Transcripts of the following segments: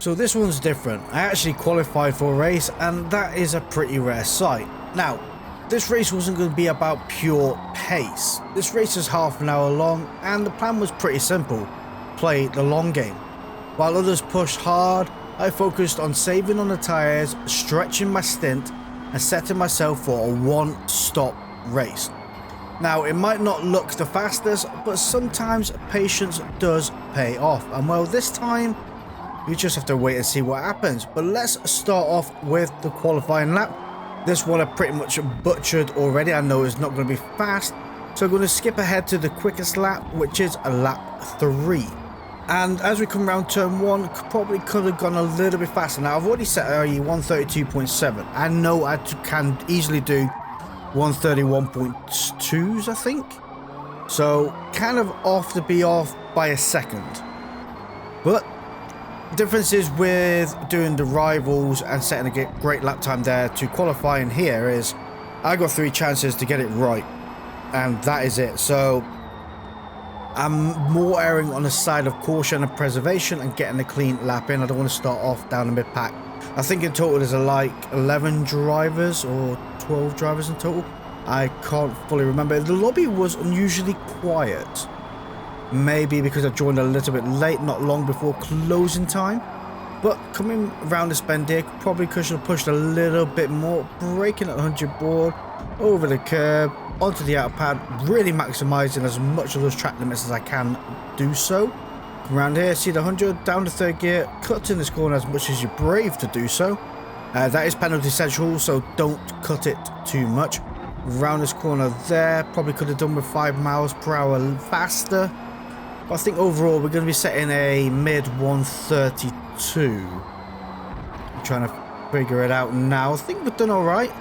So this one's different. I actually qualified for a race, and that is a pretty rare sight. Now, this race wasn't going to be about pure pace. This race is half an hour long, and the plan was pretty simple. Play the long game. While others pushed hard, I focused on saving on the tyres, stretching my stint, and setting myself for a one-stop race. Now, it might not look the fastest, but sometimes patience does pay off. And well, this time, you just have to wait and see what happens. But let's start off with the qualifying lap. This one I pretty much butchered already. I know it's not going to be fast. So I'm going to skip ahead to the quickest lap, which is a lap 3. And as we come around turn 1, probably could have gone a little bit faster. Now, I've already set a 132.7. I know I can easily do 131.2s, I think. So, kind of off to be off by a second. But the difference is with doing the rivals and setting a great lap time there to qualify in here is I got 3 chances to get it right. And that is it. So, I'm more erring on the side of caution and preservation and getting a clean lap in. I don't want to start off down the mid-pack. I think in total there's like 11 drivers or 12 drivers in total. I can't fully remember. The lobby was unusually quiet. Maybe because I joined a little bit late, not long before closing time. But coming around this bend here, probably could have pushed a little bit more. Braking at 100 board, over the curb, onto the outer pad, really maximising as much of those track limits as I can do so. Come around here, see the 100, down to 3rd gear, cut in this corner as much as you're brave to do so. That is penalty central, so don't cut it too much. Round this corner there, probably could have done with 5 miles per hour faster. But I think overall we're going to be setting a mid 132. I'm trying to figure it out now. I think we've done alright.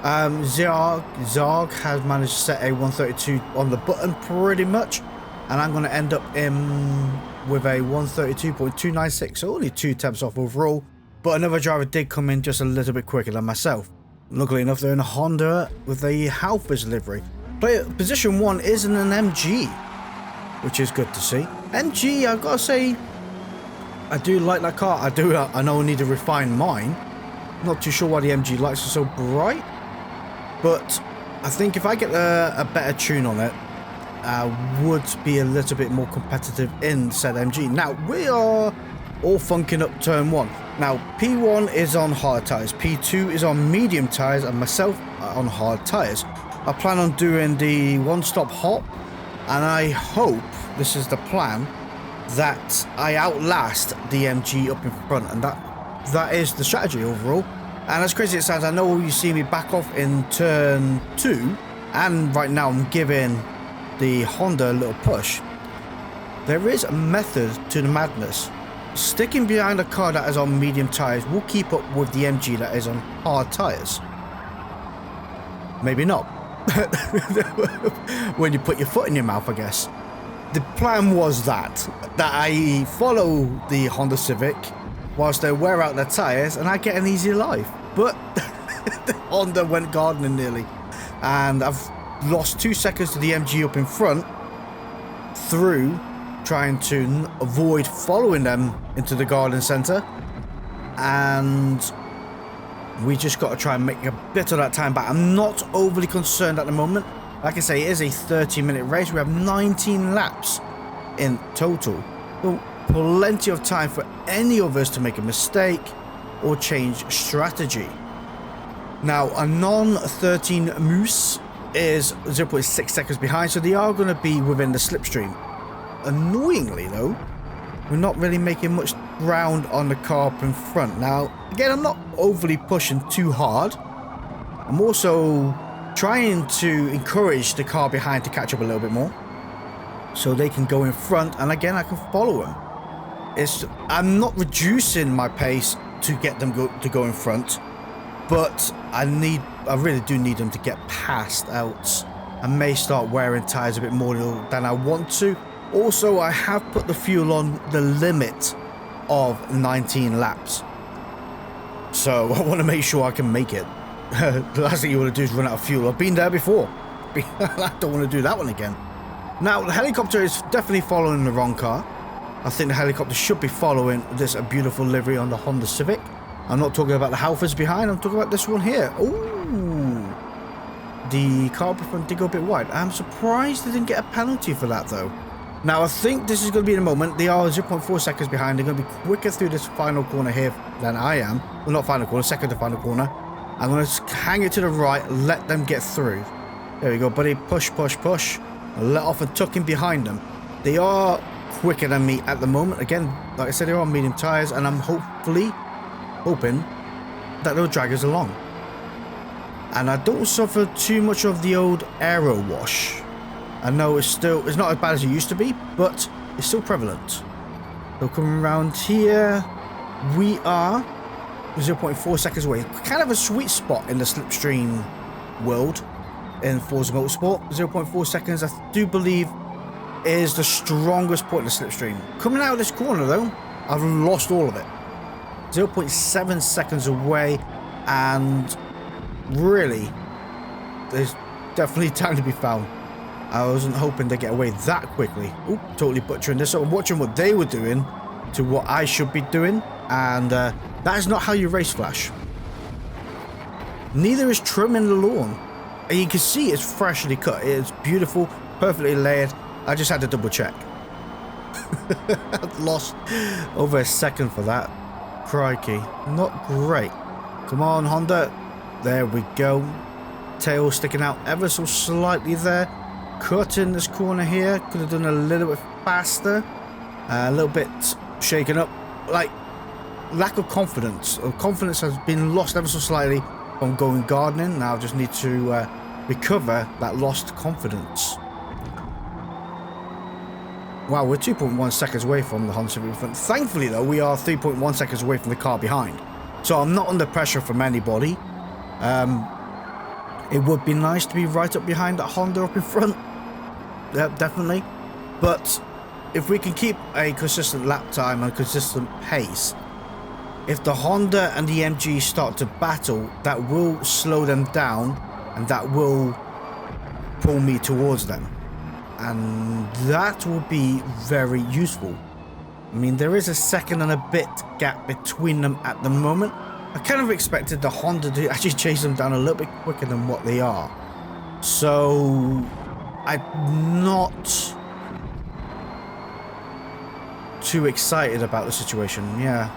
Zarg has managed to set a 132 on the button pretty much. And I'm going to end up in with a 132.296. So only 2 temps off overall. But another driver did come in just a little bit quicker than myself. Luckily enough, they're in a Honda with a Outpaced livery. Position 1 is in an MG, which is good to see. MG, I've got to say, I do like that car. I know I need to refine mine. Not too sure why the MG lights are so bright. But I think if I get a better tune on it, I would be a little bit more competitive in said MG. Now, we are all funking up turn 1. Now, P1 is on hard tyres, P2 is on medium tyres, and myself are on hard tyres. I plan on doing the one-stop hop, and I hope, this is the plan, that I outlast the MG up in front, and that is the strategy overall. And as crazy as it sounds, I know you see me back off in turn 2, and right now I'm giving the Honda a little push. There is a method to the madness. Sticking behind a car that is on medium tyres will keep up with the MG that is on hard tyres. Maybe not. When you put your foot in your mouth, I guess. The plan was that I follow the Honda Civic whilst they wear out their tyres and I get an easy life. But the Honda went gardening nearly. And I've lost 2 seconds to the MG up in front through trying to avoid following them into the garden centre, and we just got to try and make a bit of that time back. I'm not overly concerned at the moment. Like I say, it is a 30-minute race. We have 19 laps in total, so plenty of time for any of us to make a mistake or change strategy. Now, a non-13 Moose is 0.6 seconds behind, so they are going to be within the slipstream. Annoyingly though, we're not really making much ground on the car up in front. Now, again, I'm not overly pushing too hard. I'm also trying to encourage the car behind to catch up a little bit more, so they can go in front, and again, I can follow them. I'm not reducing my pace to get them to go in front, but I really do need them to get past, else I may start wearing tyres a bit more than I want to. Also, I have put the fuel on the limit of 19 laps. So I want to make sure I can make it. The last thing you want to do is run out of fuel. I've been there before. I don't want to do that one again. Now, the helicopter is definitely following the wrong car. I think the helicopter should be following this beautiful livery on the Honda Civic. I'm not talking about the Halfords behind, I'm talking about this one here. Ooh. The car up front did go a bit wide. I'm surprised they didn't get a penalty for that though. Now I think this is going to be the moment. They are 0.4 seconds behind. They're going to be quicker through this final corner here than I am. Well, not final corner, second to final corner. I'm going to hang it to the right, let them get through. There we go, buddy. Push, push, push. Let off and tuck in behind them. They are quicker than me at the moment. Again, like I said, they're on medium tyres, and I'm hoping that they'll drag us along. And I don't suffer too much of the old aero wash. I know it's not as bad as it used to be, but it's still prevalent. So coming around here, we are 0.4 seconds away. Kind of a sweet spot in the slipstream world in Forza Motorsport. 0.4 seconds, I do believe, is the strongest point in the slipstream. Coming out of this corner though, I've lost all of it. 0.7 seconds away, and really, there's definitely time to be found. I wasn't hoping to get away that quickly. Oop, totally butchering this. So I'm watching what they were doing to what I should be doing, and that is not how you race Flash. Neither is trimming the lawn. And you can see it's freshly cut. It's beautiful, perfectly layered. I just had to double check. I've lost over a second for that. Crikey, not great. Come on, Honda. There we go. Tail sticking out ever so slightly there. Cutting this corner here. Could have done a little bit faster. A little bit shaken up. Like, lack of confidence. Confidence has been lost ever so slightly from going gardening. Now I just need to recover that lost confidence. Wow, we're 2.1 seconds away from the Honda Civic in front. Thankfully, though, we are 3.1 seconds away from the car behind. So I'm not under pressure from anybody. It would be nice to be right up behind that Honda up in front. Yeah, definitely. But if we can keep a consistent lap time and a consistent pace, if the Honda and the MG start to battle, that will slow them down and that will pull me towards them. And that will be very useful. I mean, there is a second and a bit gap between them at the moment. I kind of expected the Honda to actually chase them down a little bit quicker than what they are. So I'm not too excited about the situation. Yeah,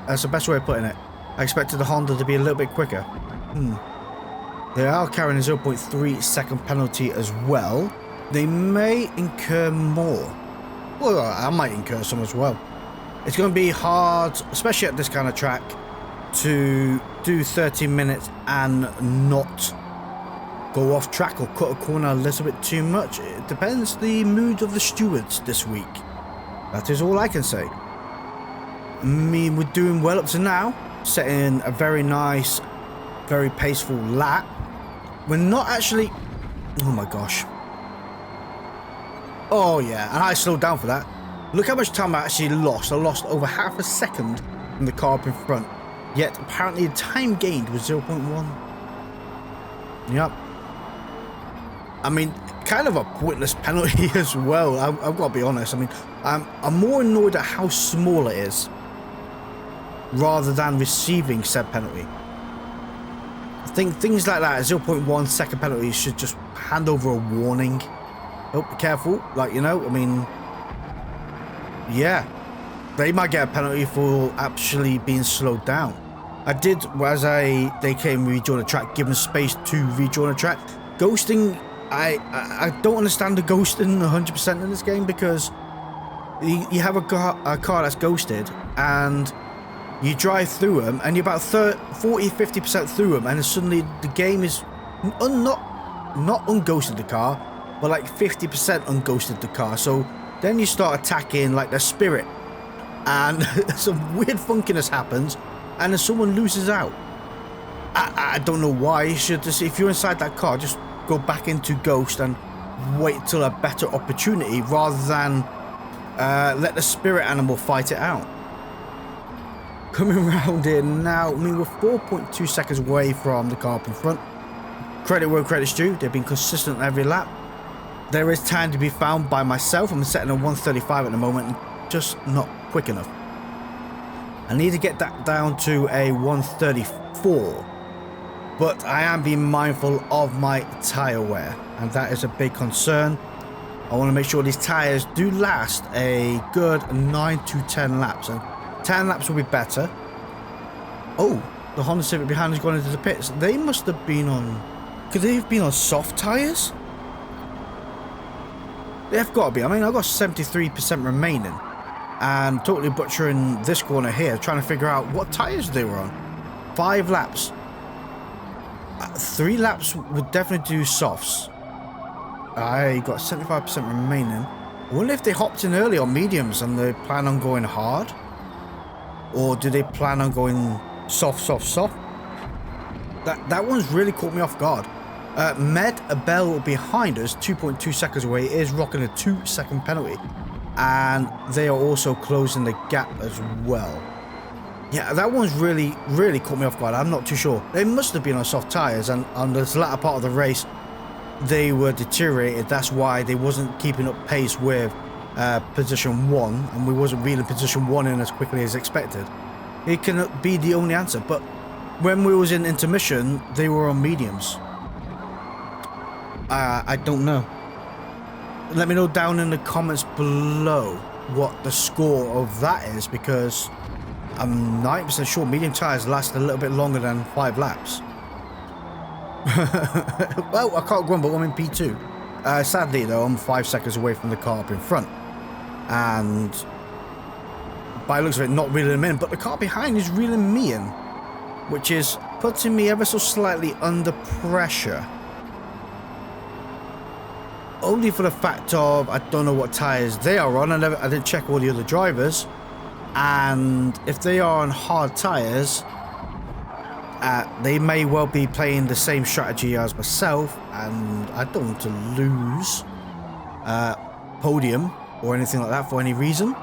that's the best way of putting it. I expected the Honda to be a little bit quicker. They are carrying a 0.3 second penalty as well. They may incur more. Well, I might incur some as well. It's going to be hard, especially at this kind of track, to do 30 minutes and not go off track or cut a corner a little bit too much. It depends the mood of the stewards this week. That is all I can say. I mean, we're doing well up to now, setting a very nice, very paceful lap. We're not actually... Oh my gosh. Oh yeah, and I slowed down for that. Look how much time I actually lost. I lost over half a second from the car up in front. Yet apparently the time gained was 0.1. Yep. I mean, kind of a pointless penalty as well. I've got to be honest. I mean, I'm more annoyed at how small it is rather than receiving said penalty. I think things like that, 0.1 second penalty, should just hand over a warning. Oh, be careful. Like, you know, I mean, yeah. They might get a penalty for actually being slowed down. I did, as they came rejoin the track, give them space to rejoin the track. Ghosting, I don't understand the ghosting 100% in this game, because you have a car that's ghosted and you drive through them and you're about 40-50% through them, and then suddenly the game is not unghosted the car, but like 50% unghosted the car. So then you start attacking like the spirit, and some weird funkiness happens, and then someone loses out. I don't know why. You should just, if you're inside that car, just go back into ghost and wait till a better opportunity, rather than let the spirit animal fight it out. Coming around here now, I mean, we're 4.2 seconds away from the car up in front. Credit where credit's due. They've been consistent every lap. There is time to be found by myself. I'm setting a 135 at the moment. just not quick enough. I need to get that down to a 134, but I am being mindful of my tyre wear, and that is a big concern. I want to make sure these tyres do last a good 9 to 10 laps, and 10 laps will be better. Oh, the Honda Civic behind has gone into the pits. They must have been on... Could they have been on soft tyres? They've got to be. I mean, I've got 73% remaining. And totally butchering this corner here, trying to figure out what tyres they were on. 5 laps. 3 laps would definitely do softs. I got 75% remaining. I wonder if they hopped in early on mediums and they plan on going hard? Or do they plan on going soft, soft, soft? That one's really caught me off guard. Med Bell behind us, 2.2 seconds away, is rocking a 2-second penalty. And they are also closing the gap as well. Yeah, that one's really, really caught me off guard. I'm not too sure. They must have been on soft tyres, and on this latter part of the race, they were deteriorated. That's why they wasn't keeping up pace with position 1, and we wasn't reeling position 1 in as quickly as expected. It cannot be the only answer, but when we was in intermission, they were on mediums. I don't know. Let me know down in the comments below what the score of that is, because I'm 90% sure medium tyres last a little bit longer than 5 laps. Well, I can't grumble, I'm in P2. Sadly though, I'm 5 seconds away from the car up in front. And by the looks of it, not reeling them in, but the car behind is reeling me in, which is putting me ever so slightly under pressure. Only for the fact of I don't know what tyres they are on. I didn't check all the other drivers, and if they are on hard tyres, they may well be playing the same strategy as myself, and I don't want to lose podium or anything like that for any reason.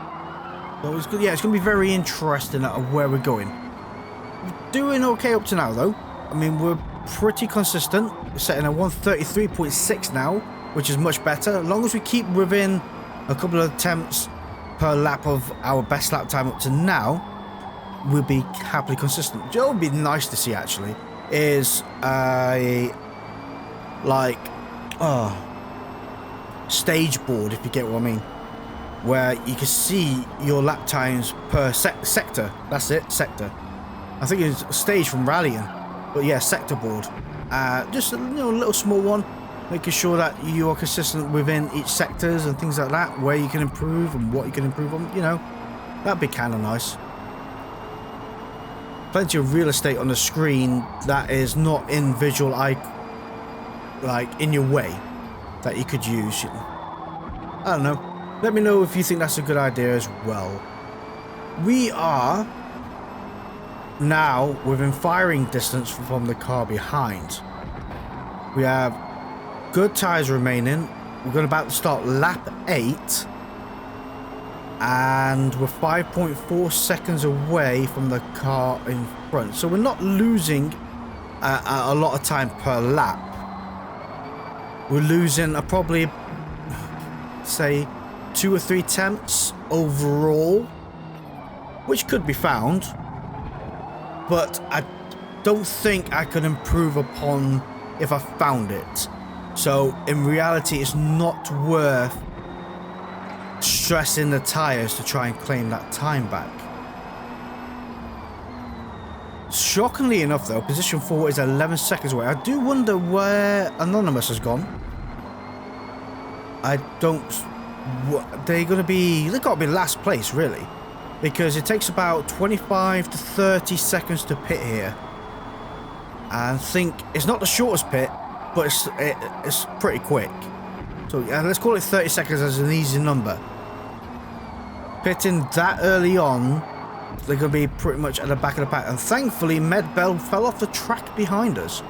So it's good. Yeah, it's going to be very interesting at where we're going. We're doing okay up to now, though. I mean, we're pretty consistent. We're setting a 133.6 now, which is much better. As long as we keep within a couple of attempts per lap of our best lap time up to now, we'll be happily consistent. What would be nice to see, actually, is a stage board, if you get what I mean, where you can see your lap times per sector. That's it, sector. I think it's a stage from rallying, but yeah, sector board. Just a little small one, making sure that you are consistent within each sectors and things like that, where you can improve and what you can improve on. That'd be kind of nice. Plenty of real estate on the screen that is not in visual eye, like in your way, that you could use. I don't know. Let me know if you think that's a good idea as well. We are now within firing distance from the car behind. We have good tyres remaining. We're going about to start lap 8. And we're 5.4 seconds away from the car in front. So we're not losing a lot of time per lap. We're losing probably, say, 2 or 3 tenths overall, which could be found. But I don't think I could improve upon if I found it. So in reality, it's not worth stressing the tyres to try and claim that time back. Shockingly enough though, position 4 is 11 seconds away. I do wonder where Anonymous has gone. I don't... They're going to be... They've got to be last place, really. Because it takes about 25 to 30 seconds to pit here. And I think it's not the shortest pit, but it's pretty quick. So let's call it 30 seconds as an easy number. Pitting that early on, they're going to be pretty much at the back of the pack. And thankfully, Medbell fell off the track behind us.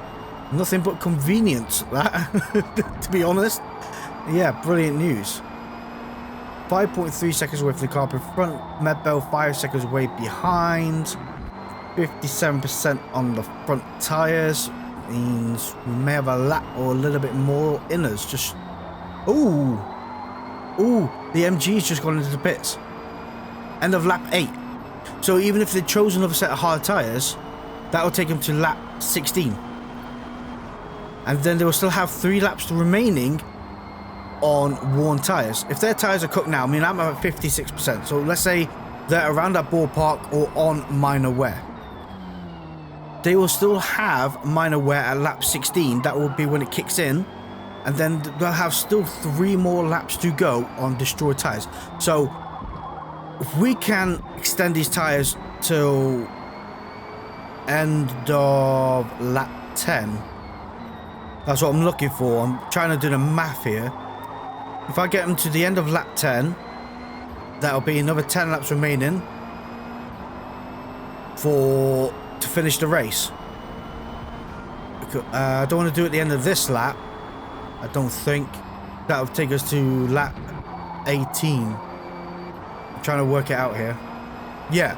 Nothing but convenience, that, to be honest. Yeah, brilliant news. 5.3 seconds away from the car in front. Medbell 5 seconds away behind. 57% on the front tyres. Means we may have a lap or a little bit more in us. Just... Ooh, the MG's just gone into the pits. end of lap 8. So even if they chose another set of hard tyres, that will take them to lap 16. And then they will still have 3 laps remaining on worn tyres. If their tyres are cooked now, I mean, I'm at 56%. So let's say they're around that ballpark or on minor wear. They will still have minor wear at lap 16. That will be when it kicks in. And then they'll have still 3 more laps to go on destroyed tyres. So if we can extend these tyres till end of lap 10, that's what I'm looking for. I'm trying to do the math here. If I get them to the end of lap 10, that'll be another 10 laps remaining to finish the race. I don't want to do it at the end of this lap. I don't think. That'll take us to lap 18. I'm trying to work it out here. Yeah,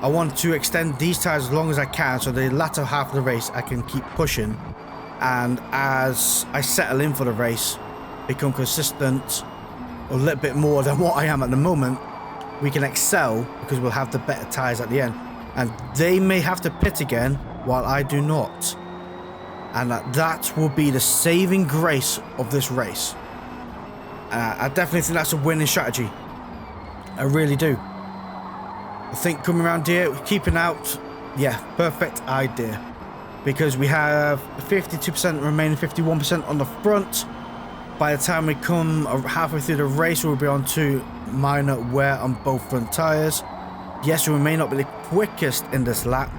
I want to extend these tyres as long as I can, so the latter half of the race I can keep pushing. And as I settle in for the race, become consistent a little bit more than what I am at the moment, we can excel because we'll have the better tyres at the end. And they may have to pit again while I do not. And that will be the saving grace of this race. I definitely think that's a winning strategy. I really do. I think coming around here, keeping out, yeah, perfect idea. Because we have 52% remaining, 51% on the front. By the time we come halfway through the race, we'll be on to minor wear on both front tyres. Yes, we may not be the quickest in this lap,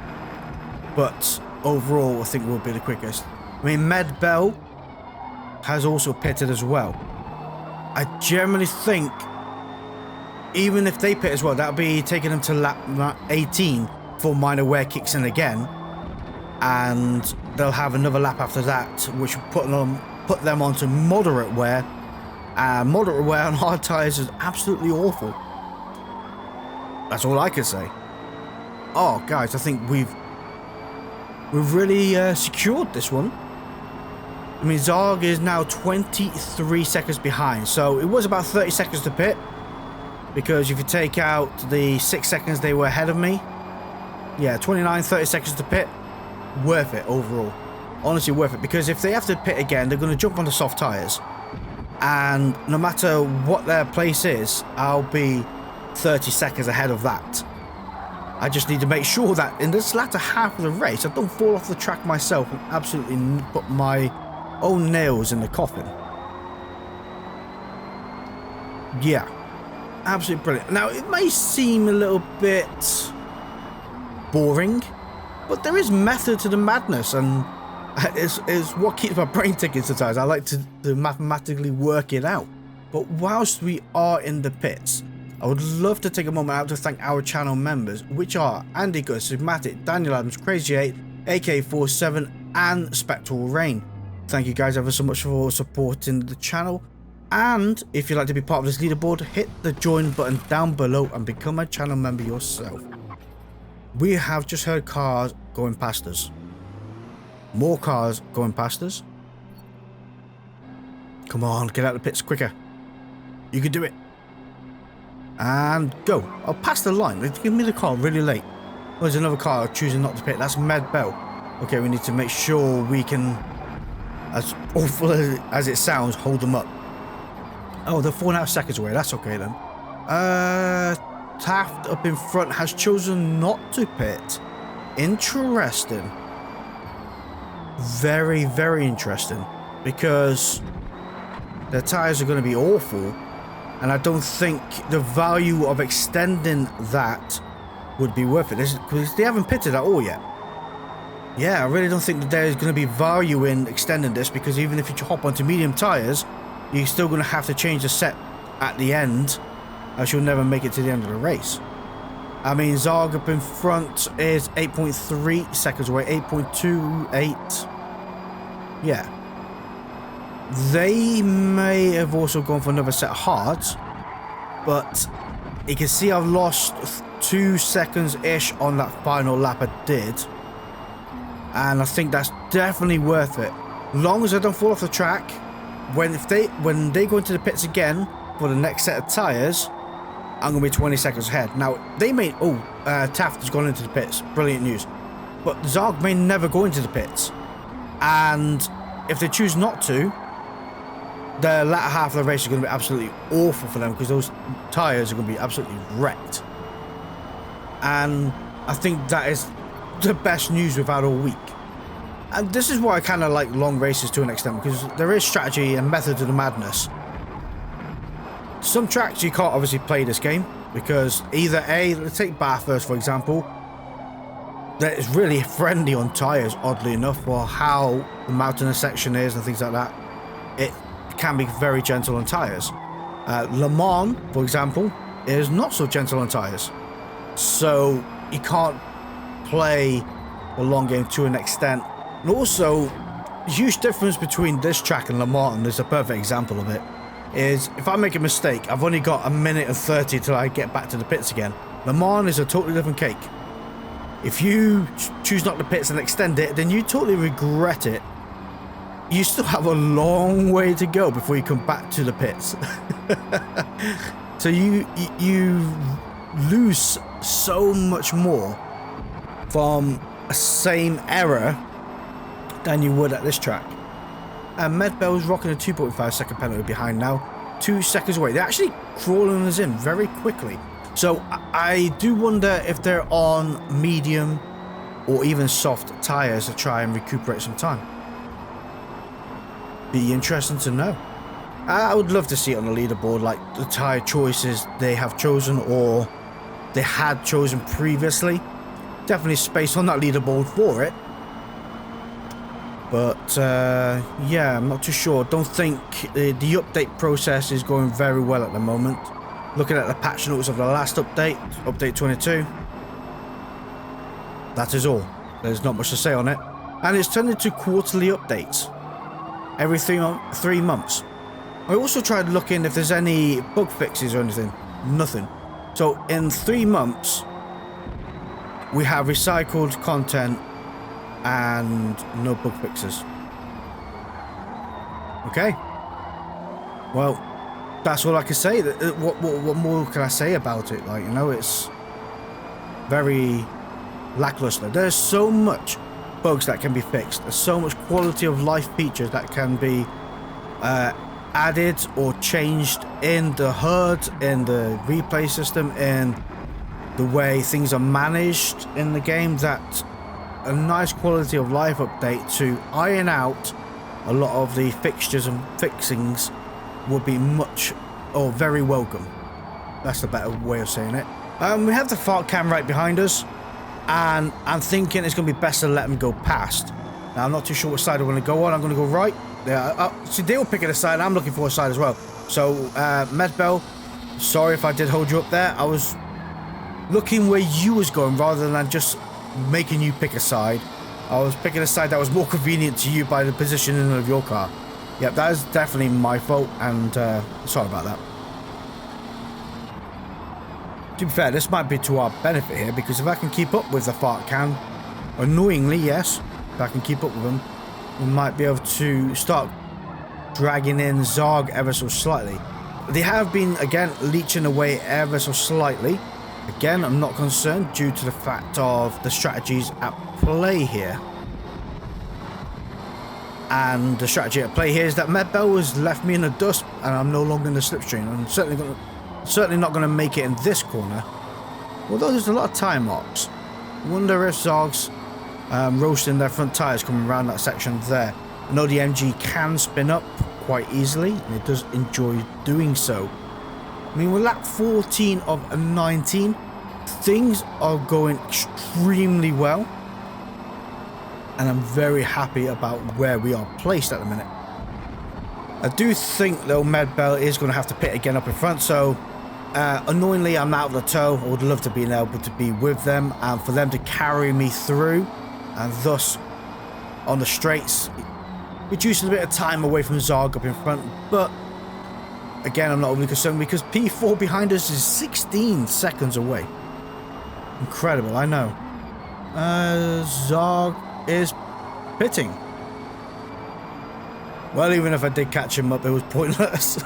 but overall I think we'll be the quickest. I mean, Med Bell has also pitted as well. I generally think even if they pit as well, that'll be taking them to lap 18 before minor wear kicks in again, and they'll have another lap after that, which will put them onto moderate wear. Moderate wear on hard tyres is absolutely awful. That's all I can say. Oh, guys, I think we've really secured this one. I mean, Zarg is now 23 seconds behind, so it was about 30 seconds to pit, because if you take out the 6 seconds they were ahead of me, yeah, 30 seconds to pit, worth it overall. Honestly worth it, because if they have to pit again, they're going to jump on the soft tyres, and no matter what their place is, I'll be 30 seconds ahead of that. I just need to make sure that in this latter half of the race, I don't fall off the track myself and absolutely put my own nails in the coffin. Yeah, absolutely brilliant. Now, it may seem a little bit boring, but there is method to the madness, and it's what keeps my brain ticking sometimes. I like to mathematically work it out. But whilst we are in the pits, I would love to take a moment out to thank our channel members, which are Andy Good, Sigmatic, Daniel Adams, Crazy8, AK47, and Spectral Rain. Thank you guys ever so much for supporting the channel. And if you'd like to be part of this leaderboard, hit the join button down below and become a channel member yourself. We have just heard cars going past us. More cars going past us. Come on, get out of the pits quicker. You can do it. And go. I'll pass the line. They give me the car really late. Oh, there's another car choosing not to pit. That's Med Bell. Okay, we need to make sure we can, as awful as it sounds, hold them up. Oh, they're 4.5 seconds away. That's okay then. Taft up in front has chosen not to pit. Interesting. Very, very interesting. Because their tyres are going to be awful. And I don't think the value of extending that would be worth it. Because they haven't pitted at all yet. Yeah, I really don't think that there's going to be value in extending this. Because even if you hop onto medium tyres, you're still going to have to change the set at the end. Else you'll never make it to the end of the race. I mean, Zarg up in front is 8.3 seconds away. 8.28. Yeah. They may have also gone for another set of hards, but you can see I've lost 2 seconds-ish on that final lap I did, and I think that's definitely worth it. Long as I don't fall off the track, when they go into the pits again for the next set of tyres, I'm going to be 20 seconds ahead. Now, they may... Oh, Taft has gone into the pits. Brilliant news. But Zog may never go into the pits. And if they choose not to, the latter half of the race is going to be absolutely awful for them because those tyres are going to be absolutely wrecked. And I think that is the best news we've had all week. And this is why I kind of like long races to an extent, because there is strategy and method to the madness. Some tracks you can't obviously play this game because either A, let's take Bathurst for example, that is really friendly on tyres, oddly enough, for how the mountainous section is and things like that. It can be very gentle on tyres. Le Mans, for example, is not so gentle on tyres. So you can't play the long game to an extent. And also, the huge difference between this track and Le Mans, and there's a perfect example of it, is if I make a mistake, I've only got a minute and 30 till I get back to the pits again. Le Mans is a totally different cake. If you choose not to pits and extend it, then you totally regret it. You still have a long way to go before you come back to the pits. So you lose so much more from a same error than you would at this track. And Medbell's rocking a 2.5 second penalty behind now, 2 seconds away. They're actually crawling us in very quickly. So I do wonder if they're on medium or even soft tyres to try and recuperate some time. Be interesting to know. I would love to see it on the leaderboard, like the tyre choices they have chosen or they had chosen previously. Definitely space on that leaderboard for it. But yeah, I'm not too sure. Don't think the update process is going very well at the moment. Looking at the patch notes of the last update, update 22. That is all. There's not much to say on it. And it's turned into quarterly updates. Every 3 months. I also tried looking if there's any bug fixes or anything. Nothing. So in 3 months, we have recycled content and no bug fixes. Okay. Well, that's all I can say. What more can I say about it? Like, you know, it's very lackluster. There's so much bugs that can be fixed. There's so much quality of life features that can be added or changed in the HUD, in the replay system, in the way things are managed in the game, that a nice quality of life update to iron out a lot of the fixtures and fixings would be much or very welcome. That's the better way of saying it. We have the fart cam right behind us, and I'm thinking it's going to be best to let them go past. Now, I'm not too sure what side I want to go on. I'm going to go right. See, they were picking a side. I'm looking for a side as well. So, Medbell, sorry if I did hold you up there. I was looking where you was going rather than just making you pick a side. I was picking a side that was more convenient to you by the positioning of your car. Yep, that is definitely my fault, and sorry about that. To be fair, this might be to our benefit here, because if I can keep up with the fart can, annoyingly, yes, if I can keep up with them, we might be able to start dragging in Zog ever so slightly. They have been, again, leeching away ever so slightly. Again, I'm not concerned due to the fact of the strategies at play here. And the strategy at play here is that Medbell has left me in the dust, and I'm no longer in the slipstream. I'm certainly not going to make it in this corner. Although there's a lot of tire marks. I wonder if Zog's roasting their front tyres coming around that section there. I know the MG can spin up quite easily, and it does enjoy doing so. I mean, we're lap 14 of 19. Things are going extremely well. And I'm very happy about where we are placed at the minute. I do think, though, Medbell is going to have to pit again up in front. So, annoyingly, I'm out of the tow. I would love to be able to be with them and for them to carry me through. And thus, on the straights, reducing a bit of time away from Zog up in front. But, again, I'm not overly concerned because P4 behind us is 16 seconds away. Incredible, I know. Zog is pitting. Well, even if I did catch him up, it was pointless.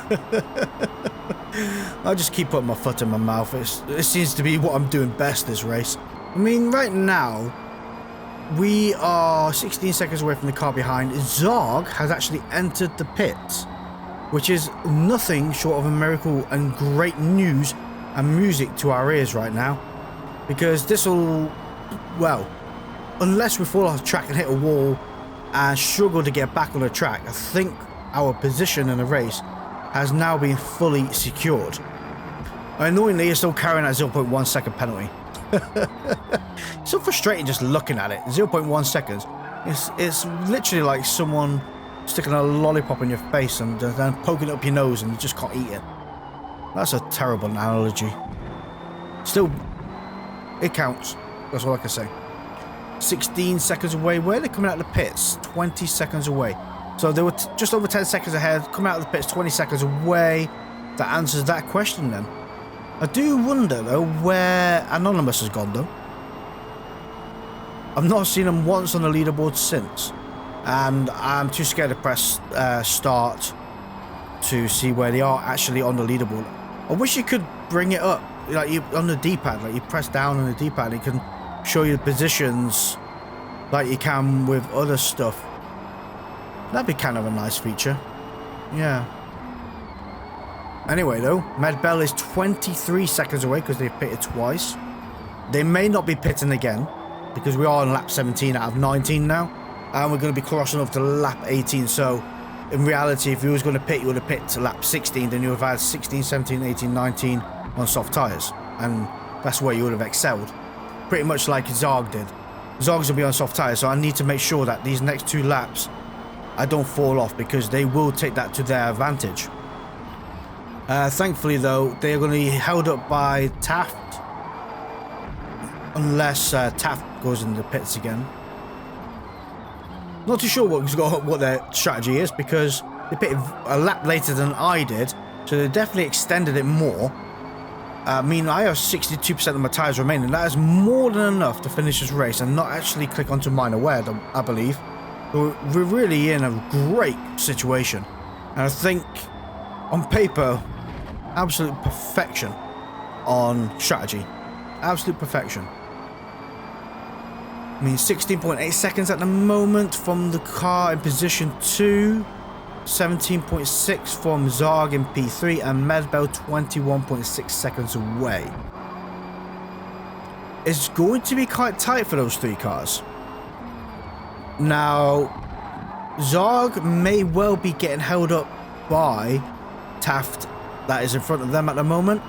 I'll just keep putting my foot in my mouth. It seems to be what I'm doing best this race. I mean, right now, we are 16 seconds away from the car behind. Zog has actually entered the pits, which is nothing short of a miracle and great news and music to our ears right now. Because this will, well, unless we fall off the track and hit a wall and struggle to get back on the track, I think our position in the race has now been fully secured. Annoyingly, it's still carrying that 0.1 second penalty. It's so frustrating just looking at it. 0.1 seconds. It's literally like someone sticking a lollipop in your face and then poking it up your nose and you just can't eat it. That's a terrible analogy. Still, it counts. That's all I can say. 16 seconds away. Where are they coming out of the pits? 20 seconds away. So they were just over 10 seconds ahead, coming out of the pits 20 seconds away. That answers that question then. I do wonder though where Anonymous has gone though. I've not seen him once on the leaderboard since. And I'm too scared to press start to see where they are actually on the leaderboard. I wish you could bring it up, like you on the D-pad, like you press down on the D-pad, it can show you the positions like you can with other stuff. That'd be kind of a nice feature. Yeah. Anyway, though, Medbell is 23 seconds away because they've pitted twice. They may not be pitting again because we are on lap 17 out of 19 now. And we're going to be crossing over to lap 18. So, in reality, if you was going to pit, you would have pit to lap 16. Then you would have had 16, 17, 18, 19 on soft tyres. And that's where you would have excelled. Pretty much like Zarg did. Zarg's will be on soft tyres. So I need to make sure that these next 2 laps I don't fall off because they will take that to their advantage. Thankfully though, they're going to be held up by Taft unless Taft goes in the pits again. Not too sure what their strategy is because they pitted a lap later than I did, so they definitely extended it more. I mean, I have 62% of my tyres remaining. That is more than enough to finish this race and not actually click onto minor wear, I believe. We're really in a great situation. And I think, on paper, absolute perfection on strategy. Absolute perfection. I mean, 16.8 seconds at the moment from the car in position 2. 17.6 from Zarg in P3 and Medbell 21.6 seconds away. It's going to be quite tight for those 3 cars. Now, Zarg may well be getting held up by Taft that is in front of them at the moment.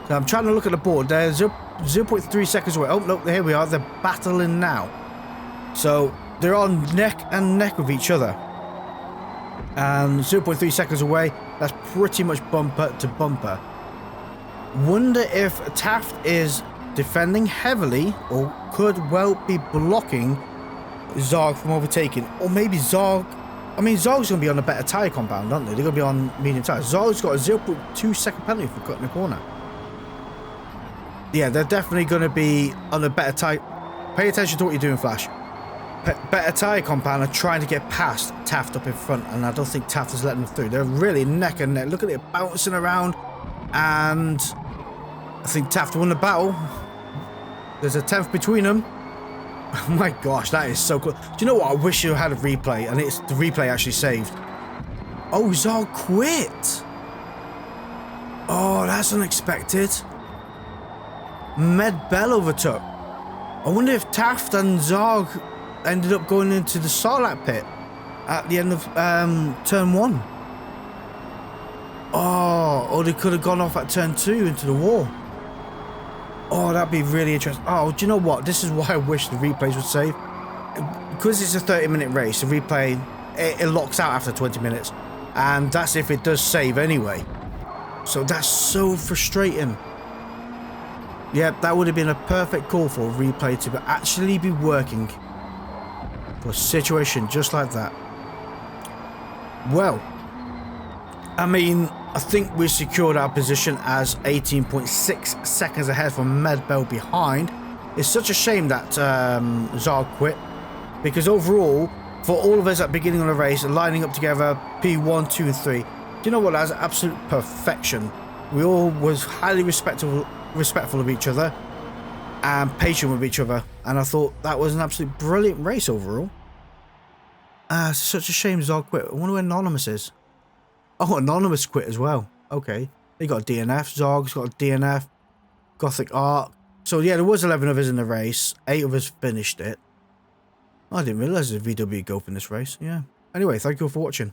So I'm trying to look at the board. They're 0.3 seconds away. Oh, look, here we are. They're battling now. So they're on neck and neck with each other. And 0.3 seconds away. That's pretty much bumper to bumper. Wonder if Taft is defending heavily or could well be blocking Zarg from overtaking. Or maybe Zarg... I mean, Zarg's going to be on a better tyre compound, aren't they? They're going to be on medium tyres. Zarg's got a 0.2 second penalty for cutting the corner. Yeah, they're definitely going to be on a better tyre... Pay attention to what you're doing, Flash. Better tyre compound are trying to get past Taft up in front, and I don't think Taft is letting them through. They're really neck and neck. Look at it bouncing around, and I think Taft won the battle. There's a 10th between them. Oh my gosh, that is so cool. Do you know what? I wish you had a replay, and it's the replay actually saved. Oh, Zarg quit. Oh, that's unexpected. Medbell overtook. I wonder if Taft and Zarg ended up going into the Sarlacc pit at the end of turn 1. Oh, or they could have gone off at turn 2 into the wall. Oh, that'd be really interesting. Oh, do you know what? This is why I wish the replays would save. Because it's a 30-minute race, the replay, it locks out after 20 minutes. And that's if it does save anyway. So that's so frustrating. Yep, that would have been a perfect call for a replay to actually be working for a situation just like that. Well, I mean, I think we secured our position as 18.6 seconds ahead from Medbell behind. It's such a shame that Zarg quit, because overall, for all of us at the beginning of the race, lining up together, P1, 2 and 3, do you know what? That's absolute perfection We all was highly respectful of each other and patient with each other. And I thought that was an absolute brilliant race overall. It's such a shame Zog quit. I wonder where Anonymous is. Oh, Anonymous quit as well. Okay. They got a DNF. Zog's got a DNF. Gothic Arc. So yeah, there was 11 of us in the race. 8 of us finished it. I didn't realise there's a VW Golf in this race. Yeah. Anyway, thank you all for watching.